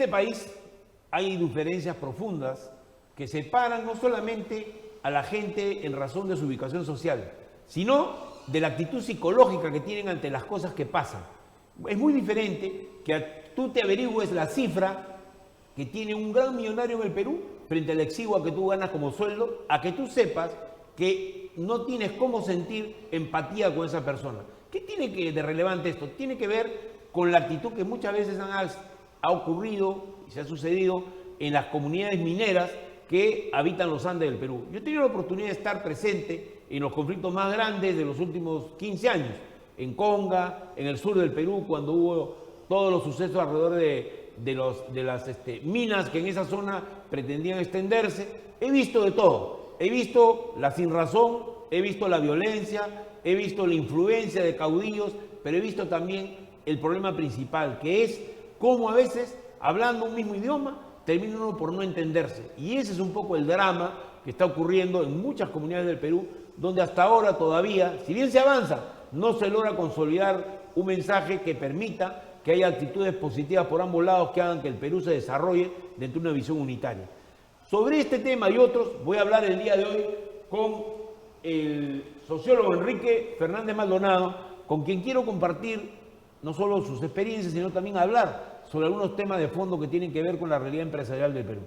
país hay diferencias profundas que separan no solamente a la gente en razón de su ubicación social, sino de la actitud psicológica que tienen ante las cosas que pasan. Es muy diferente que tú te averigües la cifra que tiene un gran millonario en el Perú frente a la exigua que tú ganas como sueldo, a que tú sepas que no tienes cómo sentir empatía con esa persona. ¿Qué tiene que de relevante esto? Tiene que ver con la actitud que muchas veces ha ocurrido y se ha sucedido en las comunidades mineras que habitan los Andes del Perú. Yo he tenido la oportunidad de estar presente en los conflictos más grandes de los últimos 15 años, en Conga, en el sur del Perú, cuando hubo todos los sucesos alrededor de las minas que en esa zona pretendían extenderse. He visto de todo. He visto la sinrazón, he visto la violencia, he visto la influencia de caudillos, pero he visto también el problema principal, que es cómo a veces, hablando un mismo idioma, termina uno por no entenderse. Y ese es un poco el drama que está ocurriendo en muchas comunidades del Perú, donde hasta ahora todavía, si bien se avanza, no se logra consolidar un mensaje que permita que haya actitudes positivas por ambos lados que hagan que el Perú se desarrolle dentro de una visión unitaria. Sobre este tema y otros voy a hablar el día de hoy con el sociólogo Enrique Fernández Maldonado, con quien quiero compartir no solo sus experiencias, sino también hablar sobre algunos temas de fondo que tienen que ver con la realidad empresarial del Perú.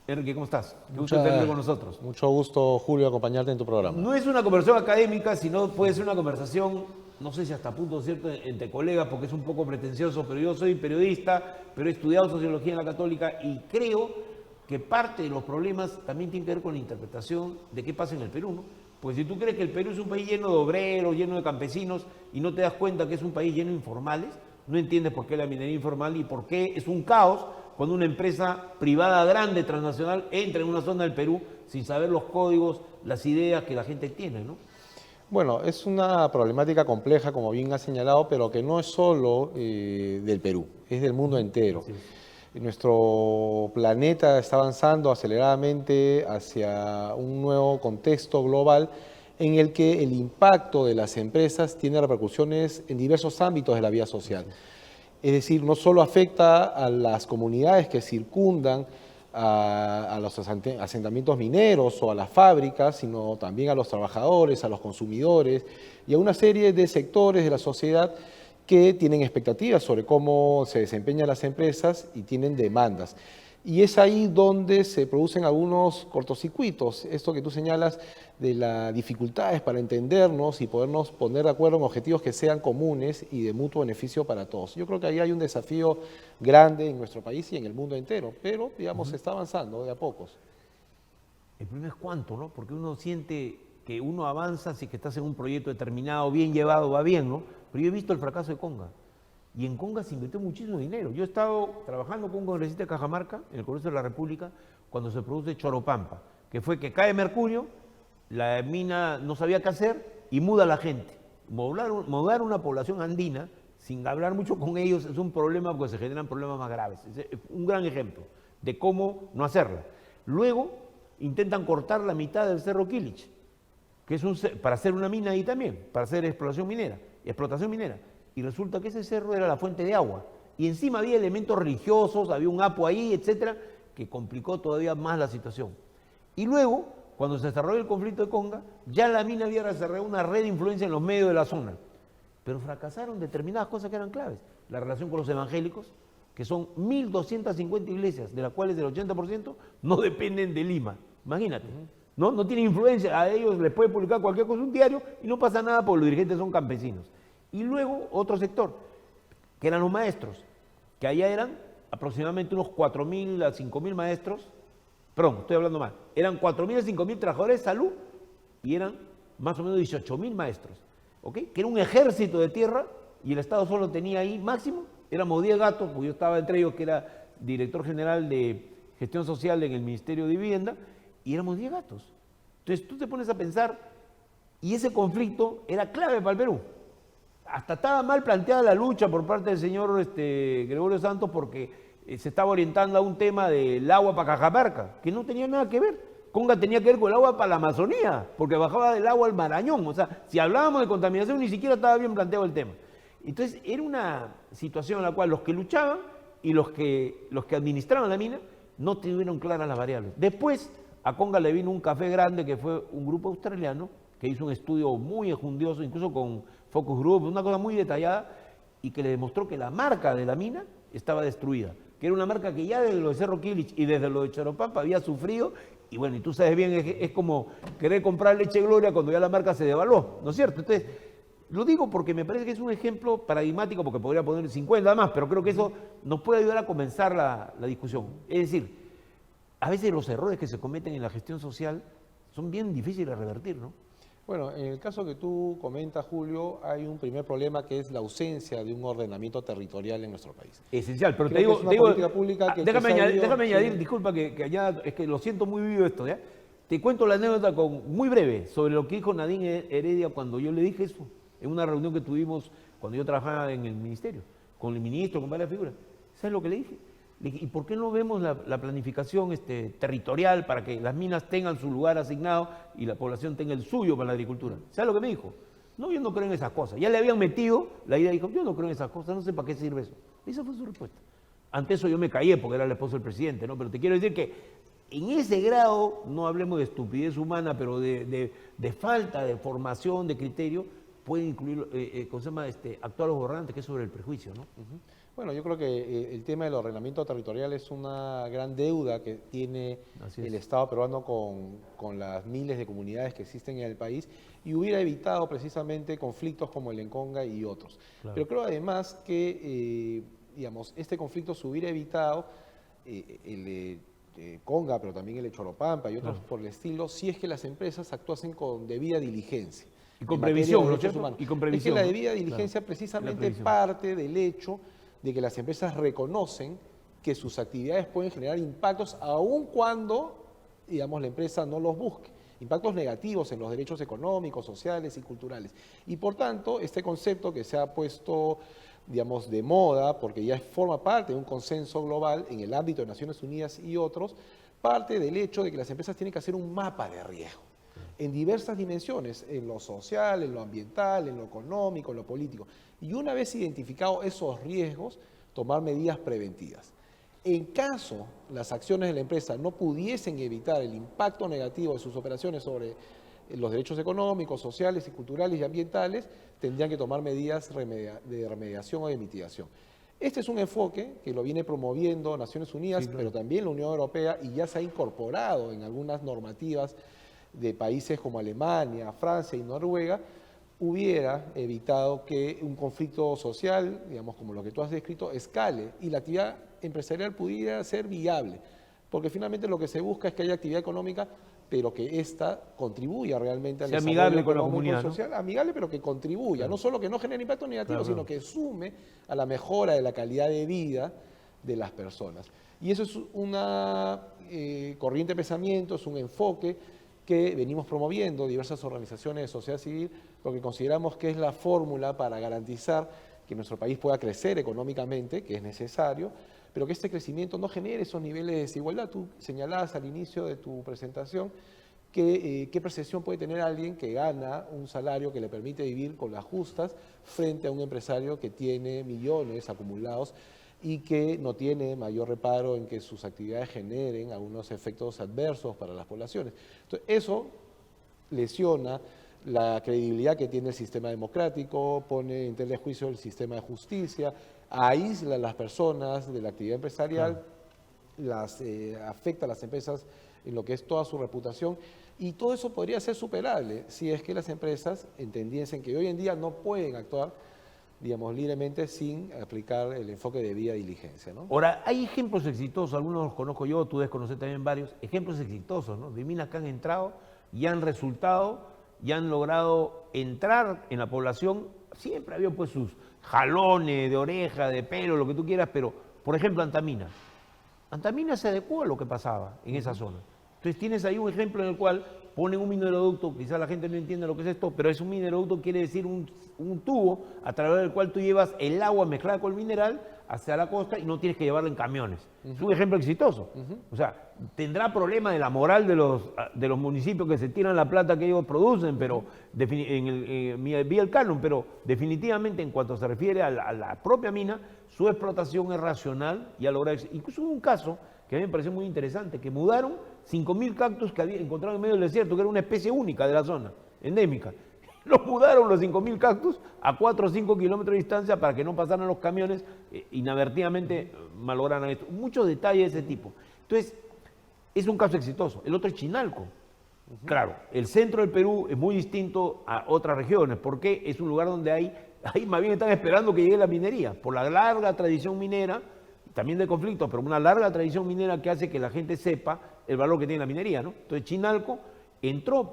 Enrique, ¿cómo estás? Qué gusto tenerte con nosotros. Mucho gusto, Julio, acompañarte en tu programa. No es una conversación académica, sino puede ser una conversación, no sé si hasta punto cierto, entre colegas, porque es un poco pretencioso, pero yo soy periodista, pero he estudiado sociología en la Católica y creo que parte de los problemas también tiene que ver con la interpretación de qué pasa en el Perú, ¿no? Pues si tú crees que el Perú es un país lleno de obreros, lleno de campesinos, y no te das cuenta que es un país lleno de informales, no entiendes por qué la minería informal y por qué es un caos cuando una empresa privada grande, transnacional, entra en una zona del Perú sin saber los códigos, las ideas que la gente tiene, ¿no? Bueno, es una problemática compleja, como bien has señalado, pero que no es solo del Perú, es del mundo entero. Sí. Nuestro planeta está avanzando aceleradamente hacia un nuevo contexto global en el que el impacto de las empresas tiene repercusiones en diversos ámbitos de la vida social. Es decir, no solo afecta a las comunidades que circundan a los asentamientos mineros o a las fábricas, sino también a los trabajadores, a los consumidores y a una serie de sectores de la sociedad que tienen expectativas sobre cómo se desempeñan las empresas y tienen demandas. Y es ahí donde se producen algunos cortocircuitos, esto que tú señalas de las dificultades para entendernos y podernos poner de acuerdo en objetivos que sean comunes y de mutuo beneficio para todos. Yo creo que ahí hay un desafío grande en nuestro país y en el mundo entero, pero, digamos, se está avanzando de a pocos. El problema es cuánto, ¿no? Porque uno siente que uno avanza si es que estás en un proyecto determinado, bien llevado, va bien, ¿no? Pero yo he visto el fracaso de Conga. Y en Conga se invirtió muchísimo dinero. Yo he estado trabajando con un congresista de Cajamarca, en el Congreso de la República, cuando se produce Choropampa, que fue que cae mercurio, la mina no sabía qué hacer y muda a la gente. Mudar una población andina, sin hablar mucho con ellos, es un problema porque se generan problemas más graves. Es un gran ejemplo de cómo no hacerla. Luego intentan cortar la mitad del Cerro Quilich, que es para hacer una mina ahí también, para hacer explotación minera. Y resulta que ese cerro era la fuente de agua. Y encima había elementos religiosos, había un apo ahí, etcétera, que complicó todavía más la situación. Y luego, cuando se desarrolló el conflicto de Conga, ya la mina había desarrollado una red de influencia en los medios de la zona. Pero fracasaron determinadas cosas que eran claves. La relación con los evangélicos, que son 1.250 iglesias, de las cuales el 80% no dependen de Lima. Imagínate. No tienen influencia. A ellos les puede publicar cualquier cosa un diario y no pasa nada porque los dirigentes son campesinos. Y luego otro sector, que eran los maestros, que allá eran aproximadamente unos 4.000 a 5.000 maestros, perdón, estoy hablando mal, eran 4.000 a 5.000 trabajadores de salud y eran más o menos 18.000 maestros, ¿ok? Que era un ejército de tierra y el Estado solo tenía ahí máximo, éramos 10 gatos, porque yo estaba entre ellos que era director general de gestión social en el Ministerio de Vivienda, y éramos 10 gatos. Entonces tú te pones a pensar, y ese conflicto era clave para el Perú. Hasta estaba mal planteada la lucha por parte del señor Gregorio Santos porque se estaba orientando a un tema del agua para Cajamarca, que no tenía nada que ver. Conga tenía que ver con el agua para la Amazonía, porque bajaba del agua al Marañón. O sea, si hablábamos de contaminación, ni siquiera estaba bien planteado el tema. Entonces, era una situación en la cual los que luchaban y los que administraban la mina no tuvieron claras las variables. Después, a Conga le vino un café grande que fue un grupo australiano que hizo un estudio muy enjundioso, incluso con Focus Group, una cosa muy detallada, y que le demostró que la marca de la mina estaba destruida, que era una marca que ya desde lo de Cerro Quilich y desde lo de Choropampa había sufrido, y bueno, y tú sabes bien, es como querer comprar leche Gloria cuando ya la marca se devaluó, ¿no es cierto? Entonces, lo digo porque me parece que es un ejemplo paradigmático, porque podría poner 50 más, pero creo que eso nos puede ayudar a comenzar la discusión. Es decir, a veces los errores que se cometen en la gestión social son bien difíciles de revertir, ¿no? Bueno, en el caso que tú comentas, Julio, hay un primer problema que es la ausencia de un ordenamiento territorial en nuestro país. Esencial, pero Creo te digo, que es una política pública que déjame se ha añadir, sabido- sí. disculpa que allá, es que lo siento muy vivo esto, ¿ya? Te cuento la anécdota muy breve sobre lo que dijo Nadine Heredia cuando yo le dije eso, en una reunión que tuvimos cuando yo trabajaba en el ministerio, con el ministro, con varias figuras. ¿Sabes lo que le dije? Le dije, ¿y por qué no vemos la planificación territorial para que las minas tengan su lugar asignado y la población tenga el suyo para la agricultura? ¿Sabes lo que me dijo? No, yo no creo en esas cosas. Ya le habían metido la idea, dijo, yo no creo en esas cosas, no sé para qué sirve eso. Esa fue su respuesta. Ante eso yo me callé porque era el esposo del presidente, ¿no? Pero te quiero decir que en ese grado, no hablemos de estupidez humana, pero de falta de formación, de criterio, puede incluir, ¿cómo se llama? Actuar los gobernantes, que es sobre el prejuicio, ¿no? Bueno, yo creo que el tema del ordenamiento territorial es una gran deuda que tiene el Estado peruano con las miles de comunidades que existen en el país y hubiera evitado precisamente conflictos como el en Conga y otros. Claro. Pero creo además que, digamos, este conflicto se hubiera evitado, el de Conga, pero también el de Choropampa y otros por el estilo, si es que las empresas actuasen con debida diligencia. Y con en materia previsión, de ¿no es derechos cierto? humanos. Y con Es previsión, que la ¿no? debida diligencia Claro. precisamente previsión. parte del hecho de que las empresas reconocen que sus actividades pueden generar impactos aun cuando, digamos, la empresa no los busque. Impactos negativos en los derechos económicos, sociales y culturales. Y por tanto, este concepto que se ha puesto, digamos, de moda, porque ya forma parte de un consenso global en el ámbito de Naciones Unidas y otros, parte del hecho de que las empresas tienen que hacer un mapa de riesgo en diversas dimensiones, en lo social, en lo ambiental, en lo económico, en lo político. Y una vez identificados esos riesgos, tomar medidas preventivas. En caso las acciones de la empresa no pudiesen evitar el impacto negativo de sus operaciones sobre los derechos económicos, sociales y culturales y ambientales, tendrían que tomar medidas de remediación o de mitigación. Este es un enfoque que lo viene promoviendo Naciones Unidas, pero también la Unión Europea, y ya se ha incorporado en algunas normativas de países como Alemania, Francia y Noruega, hubiera evitado que un conflicto social, digamos como lo que tú has descrito, escale y la actividad empresarial pudiera ser viable. Porque finalmente lo que se busca es que haya actividad económica, pero que ésta contribuya realmente al Sea desarrollo amigable con la económico y comunidad, ¿no? social, amigable, pero que contribuya, no solo que no genere impacto negativo, Claro, sino que sume a la mejora de la calidad de vida de las personas. Y eso es una corriente de pensamiento, es un enfoque que venimos promoviendo diversas organizaciones de sociedad civil, porque consideramos que es la fórmula para garantizar que nuestro país pueda crecer económicamente, que es necesario, pero que este crecimiento no genere esos niveles de desigualdad. Tú señalabas al inicio de tu presentación que qué percepción puede tener alguien que gana un salario que le permite vivir con las justas frente a un empresario que tiene millones acumulados y que no tiene mayor reparo en que sus actividades generen algunos efectos adversos para las poblaciones. Entonces, eso lesiona la credibilidad que tiene el sistema democrático, pone en tela de juicio el sistema de justicia, aísla a las personas de la actividad empresarial, afecta a las empresas en lo que es toda su reputación, y todo eso podría ser superable si es que las empresas entendiesen que hoy en día no pueden actuar, digamos, libremente sin aplicar el enfoque de debida diligencia, ¿no? Ahora, hay ejemplos exitosos, algunos los conozco yo, tú debes conocer también varios, ejemplos exitosos, ¿no? De minas que han entrado y han resultado y han logrado entrar en la población. Siempre había pues sus jalones de oreja, de pelo, lo que tú quieras, pero, por ejemplo, Antamina. Antamina se adecuó a lo que pasaba en esa zona. Entonces tienes ahí un ejemplo en el cual ponen un mineroducto, quizás la gente no entiende lo que es esto, pero es un mineroducto, quiere decir un tubo a través del cual tú llevas el agua mezclada con el mineral hacia la costa y no tienes que llevarlo en camiones. Es un ejemplo exitoso. O sea, tendrá problema de la moral de los municipios que se tiran la plata que ellos producen, pero vía el canon, pero definitivamente en cuanto se refiere a la propia mina, su explotación es racional y ha logrado. Incluso hubo un caso que a mí me pareció muy interesante, que mudaron 5.000 cactus que había encontrado en medio del desierto, que era una especie única de la zona, endémica. Los mudaron los 5.000 cactus a 4 o 5 kilómetros de distancia para que no pasaran los camiones, inadvertidamente malograran esto. Muchos detalles de ese tipo. Entonces, es un caso exitoso. El otro es Chinalco. Claro, el centro del Perú es muy distinto a otras regiones, porque es un lugar donde ahí más bien están esperando que llegue la minería, por la larga tradición minera, también de conflictos, pero una larga tradición minera que hace que la gente sepa el valor que tiene la minería, ¿no? Entonces Chinalco entró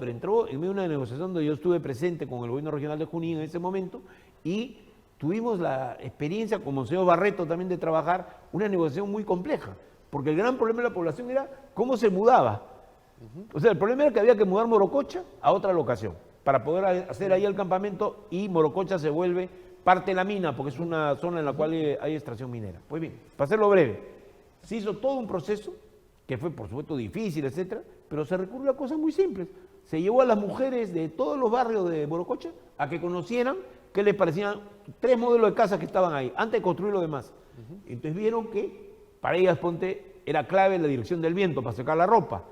en medio de una negociación donde yo estuve presente con el gobierno regional de Junín en ese momento y tuvimos la experiencia con Monseñor Barreto también de trabajar una negociación muy compleja, porque el gran problema de la población era cómo se mudaba. O sea, el problema era que había que mudar Morococha a otra locación para poder hacer ahí el campamento y Morococha se vuelve parte de la mina porque es una zona en la cual hay extracción minera. Pues bien, para hacerlo breve, se hizo todo un proceso que fue por supuesto difícil, etcétera, pero se recurrió a cosas muy simples. Se llevó a las mujeres de todos los barrios de Morococha a que conocieran qué les parecían 3 modelos de casas que estaban ahí, antes de construir lo demás. Entonces vieron que para ellas, ponte, era clave la dirección del viento para secar la ropa.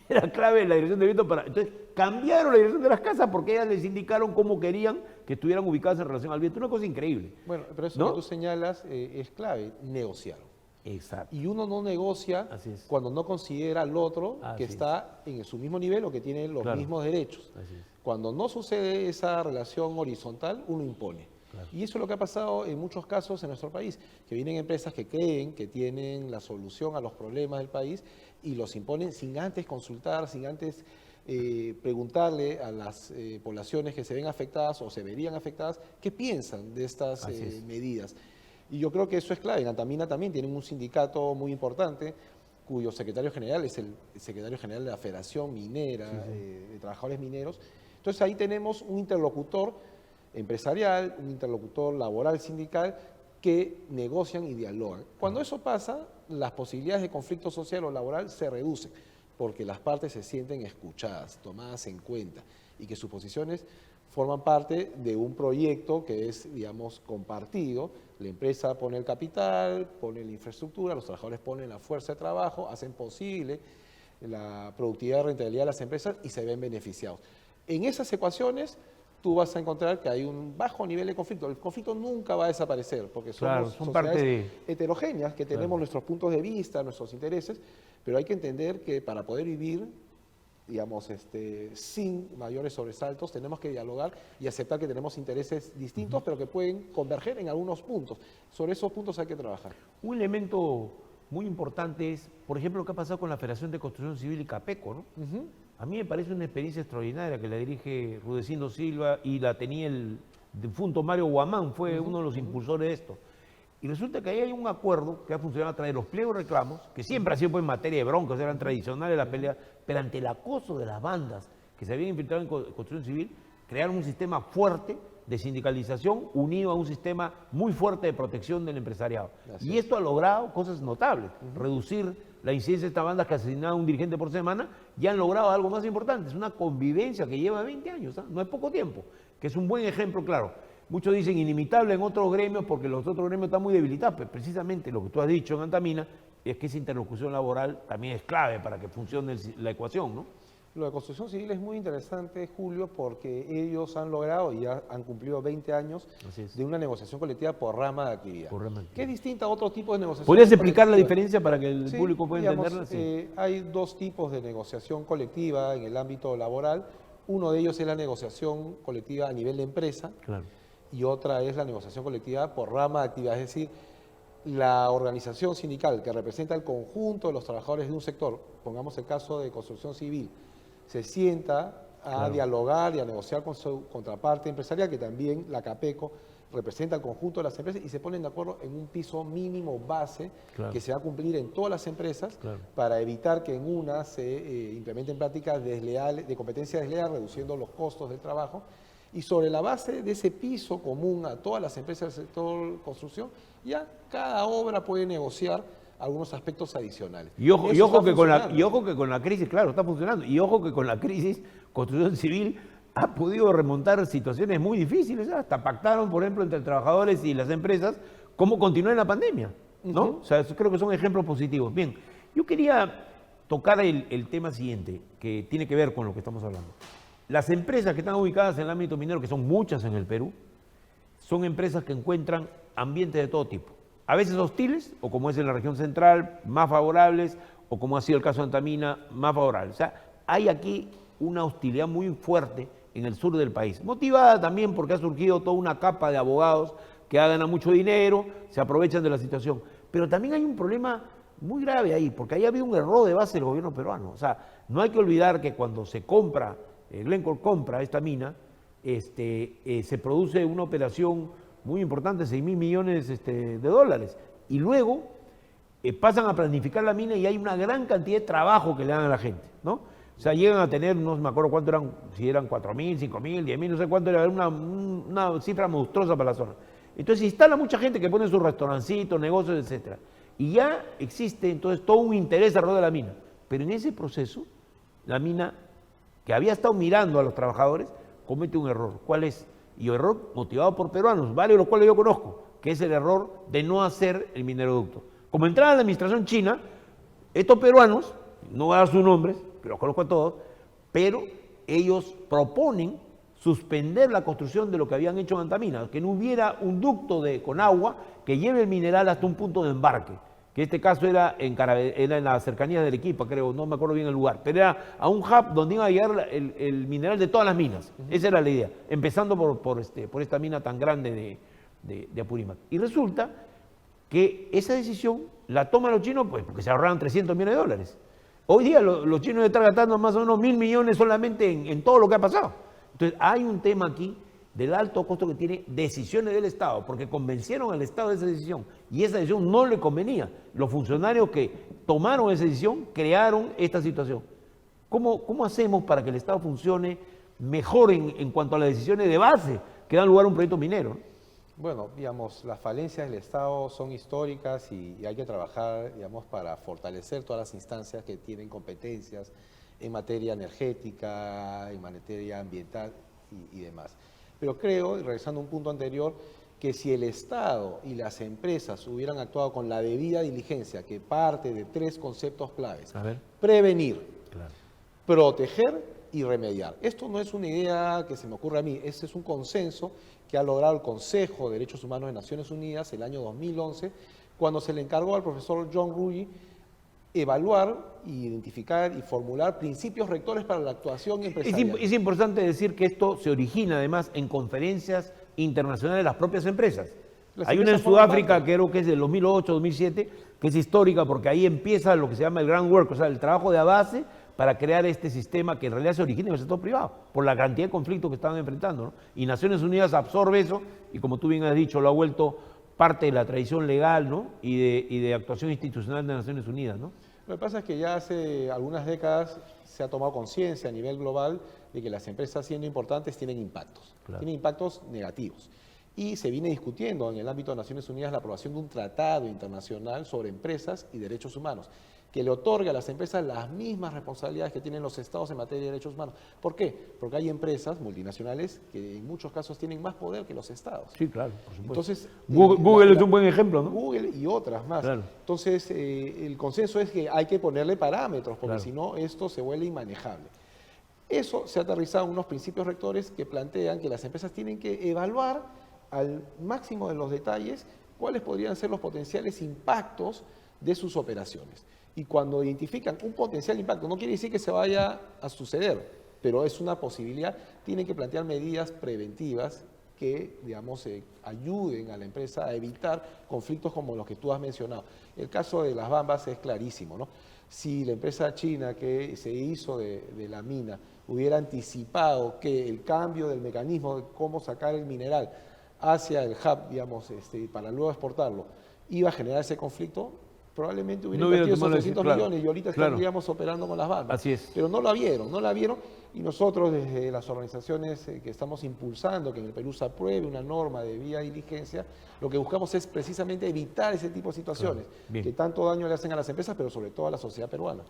Era clave la dirección del viento para... Entonces cambiaron la dirección de las casas porque ellas les indicaron cómo querían que estuvieran ubicadas en relación al viento. Una cosa increíble. Bueno, pero eso ¿no? que tú señalas es clave, negociar. Exacto. Y uno no negocia cuando no considera al otro que está en su mismo nivel o que tiene los mismos derechos. Cuando no sucede esa relación horizontal, uno impone. Y eso es lo que ha pasado en muchos casos en nuestro país, que vienen empresas que creen que tienen la solución a los problemas del país y los imponen sin antes consultar, sin antes preguntarle a las poblaciones que se ven afectadas o se verían afectadas qué piensan de estas medidas. Y yo creo que eso es clave. En Antamina también tienen un sindicato muy importante cuyo secretario general es el secretario general de la Federación Minera de Trabajadores Mineros. Entonces ahí tenemos un interlocutor empresarial, un interlocutor laboral sindical que negocian y dialogan. Cuando eso pasa, las posibilidades de conflicto social o laboral se reducen porque las partes se sienten escuchadas, tomadas en cuenta y que sus posiciones forman parte de un proyecto que es, digamos, compartido. La empresa pone el capital, pone la infraestructura, los trabajadores ponen la fuerza de trabajo, hacen posible la productividad y rentabilidad de las empresas y se ven beneficiados. En esas ecuaciones tú vas a encontrar que hay un bajo nivel de conflicto. El conflicto nunca va a desaparecer porque somos sociedades heterogéneas que tenemos nuestros puntos de vista, nuestros intereses, pero hay que entender que para poder vivir, digamos, sin mayores sobresaltos, tenemos que dialogar y aceptar que tenemos intereses distintos, pero que pueden converger en algunos puntos. Sobre esos puntos hay que trabajar. Un elemento muy importante es, por ejemplo, lo que ha pasado con la Federación de Construcción Civil y Capeco, ¿no? A mí me parece una experiencia extraordinaria que la dirige Rudecindo Silva y la tenía el difunto Mario Guamán, fue uno de los impulsores de esto. Y resulta que ahí hay un acuerdo que ha funcionado a través de los pliegos de reclamos, que siempre ha sido pues, en materia de broncas, eran tradicionales las peleas, pero ante el acoso de las bandas que se habían infiltrado en construcción civil, crearon un sistema fuerte de sindicalización unido a un sistema muy fuerte de protección del empresariado. Y esto ha logrado cosas notables, reducir la incidencia de estas bandas que asesinaban a un dirigente por semana, ya han logrado algo más importante, es una convivencia que lleva 20 años, no es poco tiempo, que es un buen ejemplo, claro. Muchos dicen inimitable en otros gremios porque los otros gremios están muy debilitados, pero precisamente lo que tú has dicho en Antamina es que esa interlocución laboral también es clave para que funcione la ecuación, ¿no? Lo de construcción civil es muy interesante, Julio, porque ellos han logrado y ya han cumplido 20 años de una negociación colectiva por rama de actividad. Que es distinta a otro tipo de negociación. ¿Podrías explicar la diferencia para que el público pueda entenderla? Hay dos tipos de negociación colectiva en el ámbito laboral. Uno de ellos es la negociación colectiva a nivel de empresa. Y otra es la negociación colectiva por rama de actividad, es decir, la organización sindical que representa el conjunto de los trabajadores de un sector, pongamos el caso de construcción civil, se sienta a dialogar y a negociar con su contraparte empresarial, que también la Capeco representa el conjunto de las empresas, y se ponen de acuerdo en un piso mínimo base que se va a cumplir en todas las empresas para evitar que en una se implementen prácticas desleales, de competencia desleal, reduciendo los costos del trabajo. Y sobre la base de ese piso común a todas las empresas del sector construcción, ya cada obra puede negociar algunos aspectos adicionales. Y ojo que con la crisis, claro, está funcionando. Y ojo que con la crisis, construcción civil ha podido remontar situaciones muy difíciles. Hasta pactaron, por ejemplo, entre trabajadores y las empresas cómo continuó en la pandemia, ¿no? Ujú. O sea, creo que son ejemplos positivos. Bien, yo quería tocar el tema siguiente, que tiene que ver con lo que estamos hablando. Las empresas que están ubicadas en el ámbito minero, que son muchas en el Perú, son empresas que encuentran ambientes de todo tipo. A veces hostiles, o como es en la región central, más favorables, o como ha sido el caso de Antamina, más favorables. O sea, hay aquí una hostilidad muy fuerte en el sur del país, motivada también porque ha surgido toda una capa de abogados que ganan mucho dinero, se aprovechan de la situación. Pero también hay un problema muy grave ahí, porque ahí había un error de base del gobierno peruano. O sea, no hay que olvidar que cuando se compra, Glencore compra esta mina, se produce una operación muy importante, 6.000 millones de dólares. Y luego pasan a planificar la mina y hay una gran cantidad de trabajo que le dan a la gente, ¿no? O sea, llegan a tener, no me acuerdo cuánto eran, si eran 4.000, 5.000, 10.000, no sé cuánto era, una cifra monstruosa para la zona. Entonces instala mucha gente que pone sus restaurancitos, negocios, etcétera. Y ya existe entonces todo un interés alrededor de la mina. Pero en ese proceso, la mina, que había estado mirando a los trabajadores, comete un error. ¿Cuál es? Y un error motivado por peruanos, varios de los cuales yo conozco, que es el error de no hacer el mineroducto. Como entraba la administración china, estos peruanos, no voy a dar sus nombres, que los conozco a todos, pero ellos proponen suspender la construcción de lo que habían hecho en Antamina, que no hubiera un ducto con agua que lleve el mineral hasta un punto de embarque, que en este caso era en la cercanía del Arequipa, creo, no me acuerdo bien el lugar, pero era a un hub donde iba a llegar el mineral de todas las minas. Esa era la idea, empezando por esta mina tan grande de Apurímac. Y resulta que esa decisión la toman los chinos pues, porque se ahorraron 300 millones de dólares. Hoy día los chinos están gastando más o menos 1.000 millones solamente en todo lo que ha pasado. Entonces hay un tema aquí del alto costo que tiene decisiones del Estado, porque convencieron al Estado de esa decisión y esa decisión no le convenía. Los funcionarios que tomaron esa decisión crearon esta situación. ¿Cómo hacemos para que el Estado funcione mejor en cuanto a las decisiones de base que dan lugar a un proyecto minero? Bueno, digamos, las falencias del Estado son históricas y hay que trabajar, digamos, para fortalecer todas las instancias que tienen competencias en materia energética, en materia ambiental y demás. Pero creo, regresando a un punto anterior, que si el Estado y las empresas hubieran actuado con la debida diligencia, que parte de 3 conceptos claves: prevenir, Claro. proteger y remediar. Esto no es una idea que se me ocurre a mí, este es un consenso que ha logrado el Consejo de Derechos Humanos de Naciones Unidas el año 2011, cuando se le encargó al profesor John Ruggie evaluar, identificar y formular principios rectores para la actuación empresarial. Es importante decir que esto se origina además en conferencias internacionales de las propias empresas. Hay una en Sudáfrica, que creo que es del 2008-2007, que es histórica porque ahí empieza lo que se llama el ground work, o sea, el trabajo de base para crear este sistema que en realidad se origina en el sector privado, por la cantidad de conflictos que estaban enfrentando, ¿no? Y Naciones Unidas absorbe eso y, como tú bien has dicho, lo ha vuelto parte de la tradición legal, ¿no? y de actuación institucional de Naciones Unidas, ¿no? Lo que pasa es que ya hace algunas décadas se ha tomado conciencia a nivel global de que las empresas, siendo importantes, tienen impactos, tienen impactos negativos. Y se viene discutiendo en el ámbito de Naciones Unidas la aprobación de un tratado internacional sobre empresas y derechos humanos, que le otorga a las empresas las mismas responsabilidades que tienen los estados en materia de derechos humanos. ¿Por qué? Porque hay empresas multinacionales que en muchos casos tienen más poder que los estados. Sí, claro, por supuesto. Entonces, Google es un buen ejemplo, ¿no? Google y otras más. Claro. Entonces, el consenso es que hay que ponerle parámetros, porque Claro. si no, esto se vuelve inmanejable. Eso se ha aterrizado en unos principios rectores que plantean que las empresas tienen que evaluar al máximo de los detalles cuáles podrían ser los potenciales impactos de sus operaciones. Y cuando identifican un potencial impacto, no quiere decir que se vaya a suceder, pero es una posibilidad, tienen que plantear medidas preventivas que, digamos, ayuden a la empresa a evitar conflictos como los que tú has mencionado. El caso de las Bambas es clarísimo, ¿no? Si la empresa china que se hizo de la mina hubiera anticipado que el cambio del mecanismo de cómo sacar el mineral hacia el hub, digamos, para luego exportarlo, iba a generar ese conflicto, probablemente hubiera invertido esos 300 millones y ahorita estaríamos operando con las Bambas. Así es. Pero no la vieron y nosotros desde las organizaciones que estamos impulsando que en el Perú se apruebe una norma de vía diligencia, lo que buscamos es precisamente evitar ese tipo de situaciones que tanto daño le hacen a las empresas, pero sobre todo a la sociedad peruana.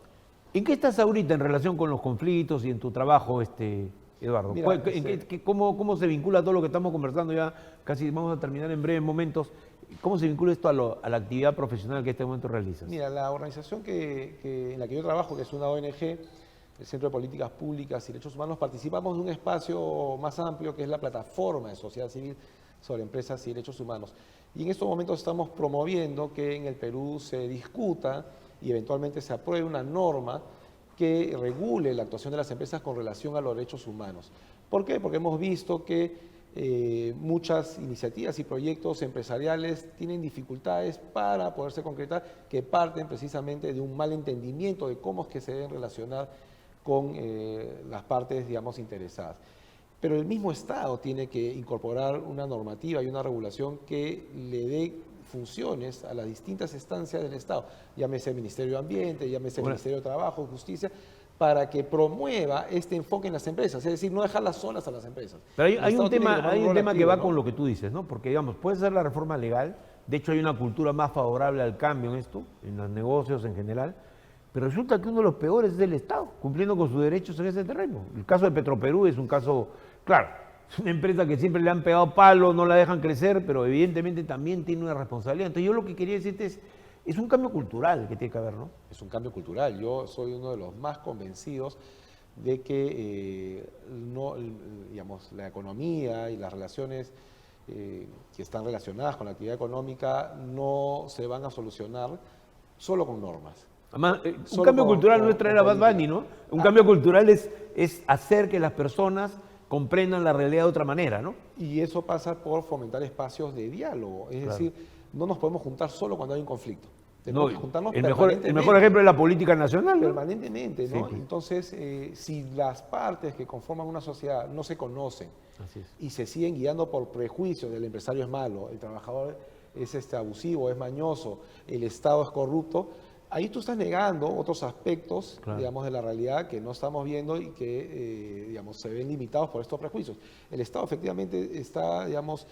¿En qué estás ahorita en relación con los conflictos y en tu trabajo, Eduardo? Mira, ¿Cómo se vincula todo lo que estamos conversando ya? Casi vamos a terminar en breves momentos. ¿Cómo se vincula esto a la actividad profesional que en este momento realizas? Mira, la organización en la que yo trabajo, que es una ONG, el Centro de Políticas Públicas y Derechos Humanos, participamos de un espacio más amplio que es la plataforma de sociedad civil sobre empresas y derechos humanos. Y en estos momentos estamos promoviendo que en el Perú se discuta y eventualmente se apruebe una norma que regule la actuación de las empresas con relación a los derechos humanos. ¿Por qué? Porque hemos visto que muchas iniciativas y proyectos empresariales tienen dificultades para poderse concretar, que parten precisamente de un mal entendimiento de cómo es que se deben relacionar con las partes, digamos, interesadas. Pero el mismo Estado tiene que incorporar una normativa y una regulación que le dé funciones a las distintas instancias del Estado, llámese Ministerio de Ambiente, llámese Ministerio de Trabajo, Justicia, para que promueva este enfoque en las empresas, es decir, no dejarlas solas a las empresas. Pero hay un tema, que va, ¿no?, con ¿no? lo que tú dices, ¿no? Porque, digamos, puede ser la reforma legal, de hecho hay una cultura más favorable al cambio en esto, en los negocios en general, pero resulta que uno de los peores es el Estado, cumpliendo con sus derechos en ese terreno. El caso de Petroperú es un caso, claro, es una empresa que siempre le han pegado palo, no la dejan crecer, pero evidentemente también tiene una responsabilidad. Entonces yo lo que quería decirte es un cambio cultural que tiene que haber, ¿no? Es un cambio cultural. Yo soy uno de los más convencidos de que digamos, la economía y las relaciones que están relacionadas con la actividad económica no se van a solucionar solo con normas. Además, un cambio cultural no es traer a Bad Bunny, ¿no? Un cambio cultural es hacer que las personas comprendan la realidad de otra manera, ¿no? Y eso pasa por fomentar espacios de diálogo. Es decir, no nos podemos juntar solo cuando hay un conflicto. Tenemos que juntarnos permanentemente. El mejor ejemplo es la política nacional, ¿no? Permanentemente, ¿no? Sí. Entonces, si las partes que conforman una sociedad no se conocen y se siguen guiando por prejuicios, el empresario es malo, el trabajador es abusivo, es mañoso, el Estado es corrupto, ahí tú estás negando otros aspectos, digamos, de la realidad que no estamos viendo y que, digamos, se ven limitados por estos prejuicios. El Estado efectivamente está, digamos,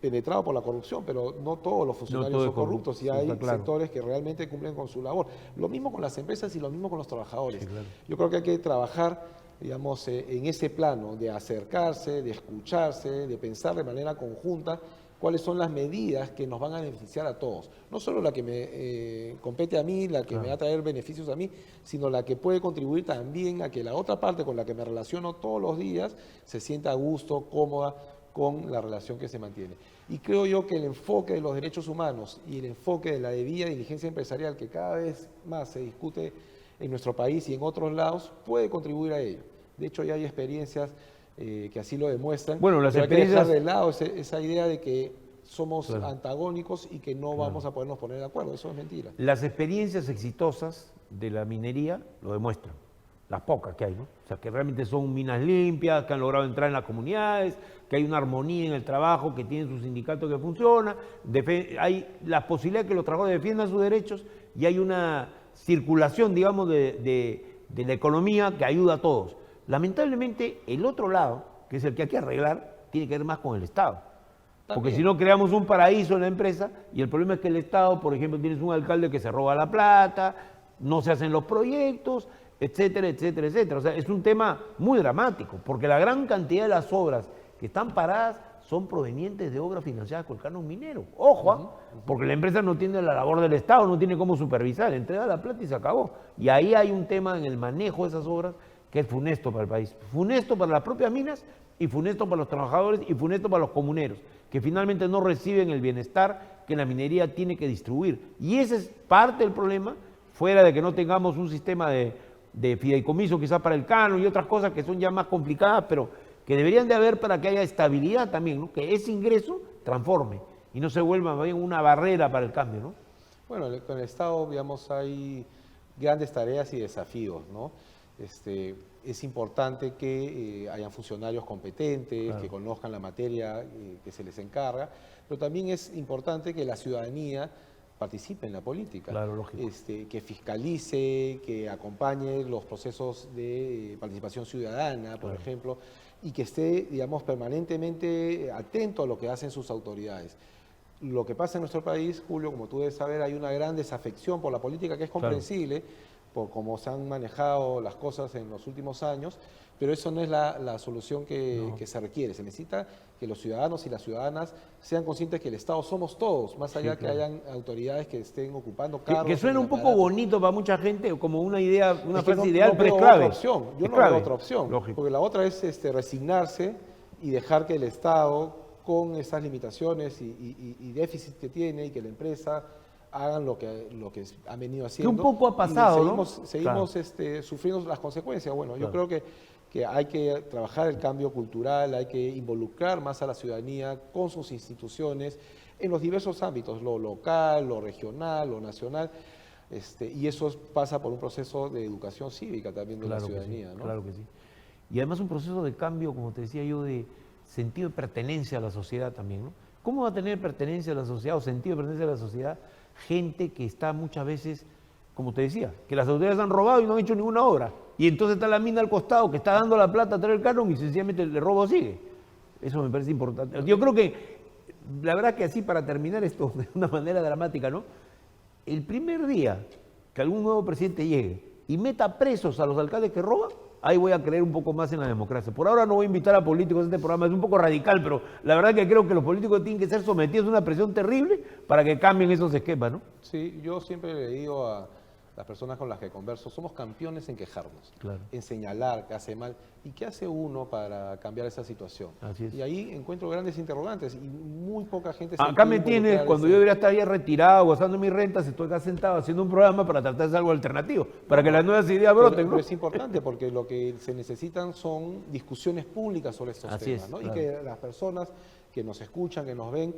penetrado por la corrupción, pero no todos los funcionarios son corruptos y hay sectores que realmente cumplen con su labor. Lo mismo con las empresas y lo mismo con los trabajadores. Sí, claro. Yo creo que hay que trabajar, digamos, en ese plano de acercarse, de escucharse, de pensar de manera conjunta cuáles son las medidas que nos van a beneficiar a todos. No solo la que me compete a mí, la que me va a traer beneficios a mí, sino la que puede contribuir también a que la otra parte con la que me relaciono todos los días se sienta a gusto, cómoda con la relación que se mantiene. Y creo yo que el enfoque de los derechos humanos y el enfoque de la debida diligencia empresarial que cada vez más se discute en nuestro país y en otros lados puede contribuir a ello. De hecho, ya hay experiencias que así lo demuestran. Bueno, las experiencias... hay que dejar de lado esa idea de que somos antagónicos y que no vamos a podernos poner de acuerdo. Eso es mentira. Las experiencias exitosas de la minería lo demuestran. Las pocas que hay, ¿no? O sea, que realmente son minas limpias, que han logrado entrar en las comunidades, que hay una armonía en el trabajo, que tienen su sindicato que funciona, hay la posibilidad de que los trabajadores defiendan sus derechos y hay una circulación, digamos, de la economía que ayuda a todos. Lamentablemente, el otro lado, que es el que hay que arreglar, tiene que ver más con el Estado. Porque si no, creamos un paraíso en la empresa y el problema es que el Estado, por ejemplo, tienes un alcalde que se roba la plata, no se hacen los proyectos, etcétera, etcétera, etcétera. O sea, es un tema muy dramático, porque la gran cantidad de las obras que están paradas son provenientes de obras financiadas con el canon minero. Ojo, porque la empresa no tiene la labor del Estado, no tiene cómo supervisar, entrega la plata y se acabó. Y ahí hay un tema en el manejo de esas obras que es funesto para el país, funesto para las propias minas y funesto para los trabajadores y funesto para los comuneros, que finalmente no reciben el bienestar que la minería tiene que distribuir. Y ese es parte del problema, fuera de que no tengamos un sistema de fideicomiso quizás para el canon y otras cosas que son ya más complicadas, pero que deberían de haber para que haya estabilidad también, ¿no? Que ese ingreso transforme y no se vuelva bien una barrera para el cambio, ¿no? Bueno, con el Estado, digamos, hay grandes tareas y desafíos, ¿no? Es importante que hayan funcionarios competentes, que conozcan la materia que se les encarga, pero también es importante que la ciudadanía participe en la política, que fiscalice, que acompañe los procesos de participación ciudadana, por ejemplo, y que esté, digamos, permanentemente atento a lo que hacen sus autoridades. Lo que pasa en nuestro país, Julio, como tú debes saber, hay una gran desafección por la política que es comprensible, por cómo se han manejado las cosas en los últimos años, pero eso no es la solución que se requiere. Se necesita que los ciudadanos y las ciudadanas sean conscientes que el Estado somos todos, más allá que hayan autoridades que estén ocupando cargos. Que suena un poco bonito para mucha gente, como una idea, una Es que frase no ideal, pero es veo clave. otra opción. Yo Es no clave. veo otra opción, Lógico. porque la otra es resignarse y dejar que el Estado, con esas limitaciones y déficit que tiene, y que la empresa hagan lo que han venido haciendo. un poco ha pasado, ¿no? Seguimos Claro. sufriendo las consecuencias. Bueno, yo Claro. creo que hay que trabajar el cambio cultural, hay que involucrar más a la ciudadanía con sus instituciones en los diversos ámbitos, lo local, lo regional, lo nacional, y eso pasa por un proceso de educación cívica también de la Claro que ciudadanía, sí, ¿no? claro que sí. Y además un proceso de cambio, como te decía yo, de sentido de pertenencia a la sociedad también, ¿no? ¿Cómo va a tener pertenencia a la sociedad o sentido de pertenencia a la sociedad gente que está muchas veces, como te decía, que las autoridades han robado y no han hecho ninguna obra? Y entonces está la mina al costado que está dando la plata a traer el canon y sencillamente el robo sigue. Eso me parece importante. Yo creo que, la verdad que así para terminar esto de una manera dramática, ¿no? El primer día que algún nuevo presidente llegue y meta presos a los alcaldes que roban, ahí voy a creer un poco más en la democracia. Por ahora no voy a invitar a políticos a este programa, es un poco radical, pero la verdad que creo que los políticos tienen que ser sometidos a una presión terrible para que cambien esos esquemas, ¿no? Sí, yo siempre le digo a las personas con las que converso, somos campeones en quejarnos, Claro. en señalar qué hace mal y qué hace uno para cambiar esa situación. Así es. Y ahí encuentro grandes interrogantes y muy poca gente se Acá me quiere tienes, involucrar cuando en yo ese- debería estar ya retirado, gozando mis rentas, estoy acá sentado haciendo un programa para tratar de hacer algo alternativo, para que las nuevas ideas broten, Pero ¿no? es importante porque lo que se necesitan son discusiones públicas sobre estos Así temas, es, ¿no? claro. Y que las personas que nos escuchan, que nos ven,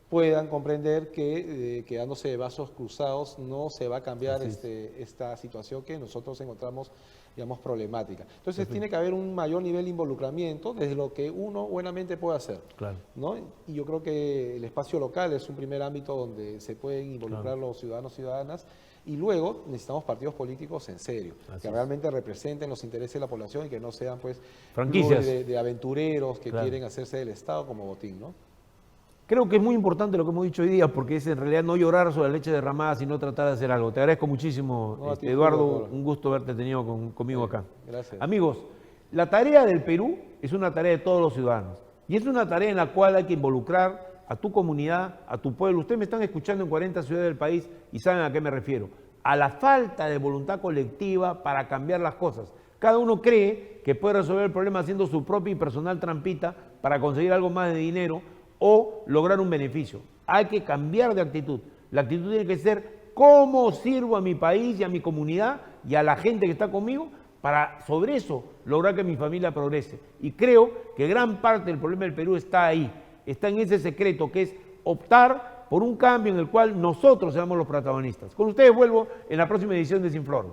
puedan comprender que quedándose de vasos cruzados no se va a cambiar Así esta situación que nosotros encontramos, digamos, problemática. Entonces tiene que haber un mayor nivel de involucramiento desde lo que uno buenamente puede hacer. Claro. ¿No? Y yo creo que el espacio local es un primer ámbito donde se pueden involucrar los ciudadanos y ciudadanas, y luego necesitamos partidos políticos en serio, Así que es. realmente representen los intereses de la población y que no sean pues Franquicias. clubes de aventureros que Claro. quieren hacerse del Estado como botín, ¿no? Creo que es muy importante lo que hemos dicho hoy día, porque es en realidad no llorar sobre la leche derramada, sino tratar de hacer algo. Te agradezco muchísimo, No, a ti, Eduardo, Julio, por- un gusto verte tenido conmigo acá. Gracias. Amigos, la tarea del Perú es una tarea de todos los ciudadanos, y es una tarea en la cual hay que involucrar a tu comunidad, a tu pueblo. Ustedes me están escuchando en 40 ciudades del país y saben a qué me refiero. A la falta de voluntad colectiva para cambiar las cosas. Cada uno cree que puede resolver el problema haciendo su propia y personal trampita para conseguir algo más de dinero o lograr un beneficio. Hay que cambiar de actitud. La actitud tiene que ser cómo sirvo a mi país y a mi comunidad y a la gente que está conmigo para sobre eso lograr que mi familia progrese. Y creo que gran parte del problema del Perú está ahí, está en ese secreto que es optar por un cambio en el cual nosotros seamos los protagonistas. Con ustedes vuelvo en la próxima edición de Sin Flor.